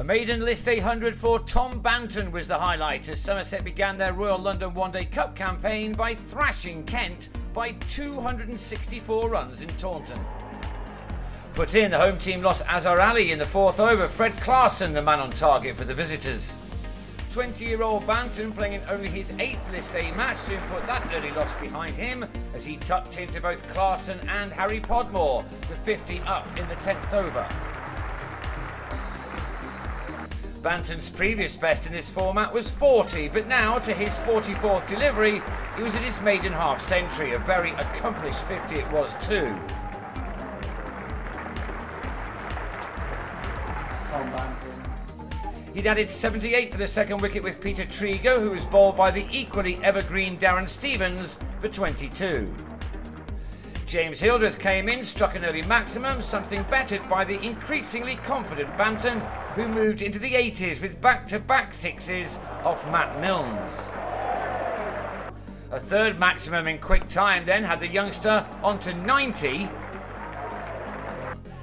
maiden list 800 for Tom Banton was the highlight as Somerset began their Royal London One Day Cup campaign by thrashing Kent by 264 runs in Taunton. Put in, the home team lost Azhar Ali in the fourth over. Fred Clarkson, the man on target for the visitors. 20-year-old Banton, playing in only his 8th List A match, soon put that early loss behind him as he tucked into both Clarkson and Harry Podmore, the 50 up in the 10th over. Banton's previous best in this format was 40, but now to his 44th delivery, he was at his maiden half-century. A very accomplished 50 it was too. He'd added 78 for the second wicket with Peter Trigo, who was bowled by the equally evergreen Darren Stevens for 22. James Hildreth came in, struck an early maximum, something bettered by the increasingly confident Banton, who moved into the 80s with back-to-back sixes off Matt Milnes. A third maximum in quick time then had the youngster onto 90,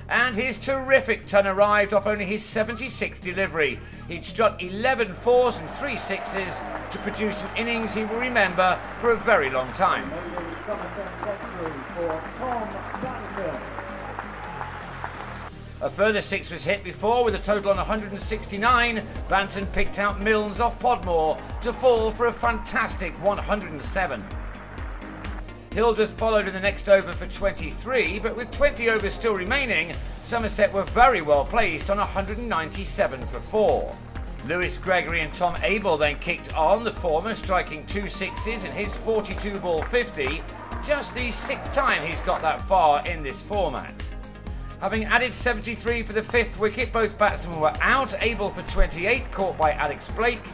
and his terrific ton arrived off only his 76th delivery. He'd struck 11 fours and 3 sixes to produce an innings he will remember for a very long time. A further 6 was hit before, with a total on 169. Banton picked out Milnes off Podmore to fall for a fantastic 107. Hildreth followed in the next over for 23, but with 20 overs still remaining, Somerset were very well placed on 197 for 4. Lewis Gregory and Tom Abel then kicked on, the former striking 2 sixes in his 42-ball 50, just the 6th time he's got that far in this format. Having added 73 for the 5th wicket, both batsmen were out. Abel for 28, caught by Alex Blake,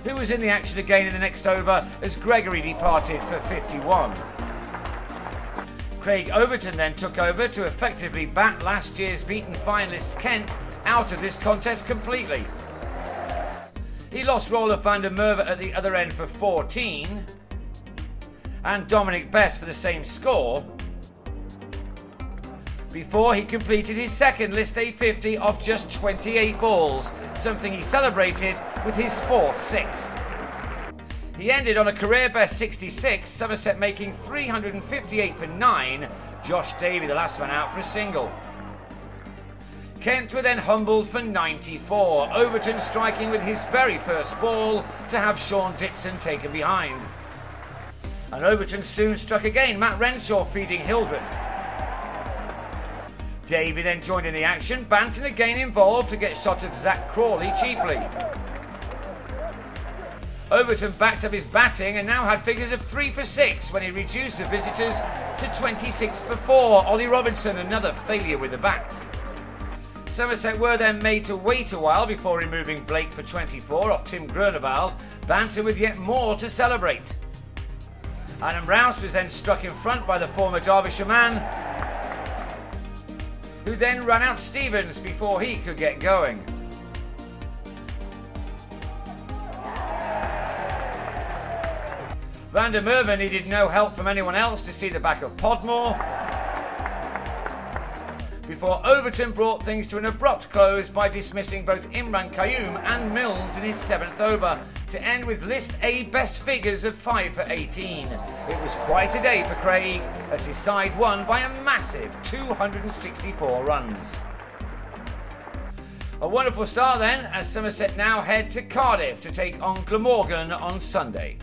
who was in the action again in the next over as Gregory departed for 51. Craig Overton then took over to effectively bat last year's beaten finalists Kent out of this contest completely. He lost Roland van der Merwe at the other end for 14 and Dominic Best for the same score before he completed his second List A 50 off just 28 balls, something he celebrated with his 4th 6. He ended on a career best 66, Somerset making 358 for 9, Josh Davey the last man out for a single. Kent were then humbled for 94, Overton striking with his very first ball to have Sean Dixon taken behind. And Overton soon struck again, Matt Renshaw feeding Hildreth. Davey then joined in the action, Banton again involved to get shot of Zach Crawley cheaply. Overton backed up his batting and now had figures of 3 for 6 when he reduced the visitors to 26 for 4. Ollie Robinson another failure with the bat. Somerset were then made to wait a while before removing Blake for 24 off Tim Groenewald, Banton with yet more to celebrate. Adam Rouse was then struck in front by the former Derbyshire man, who then ran out Stevens before he could get going. Van der Merwe needed no help from anyone else to see the back of Podmore, before Overton brought things to an abrupt close by dismissing both Imran Qayyum and Milnes in his 7th over to end with List A best figures of 5 for 18. It was quite a day for Craig as his side won by a massive 264 runs. A wonderful start then as Somerset now head to Cardiff to take on Glamorgan on Sunday.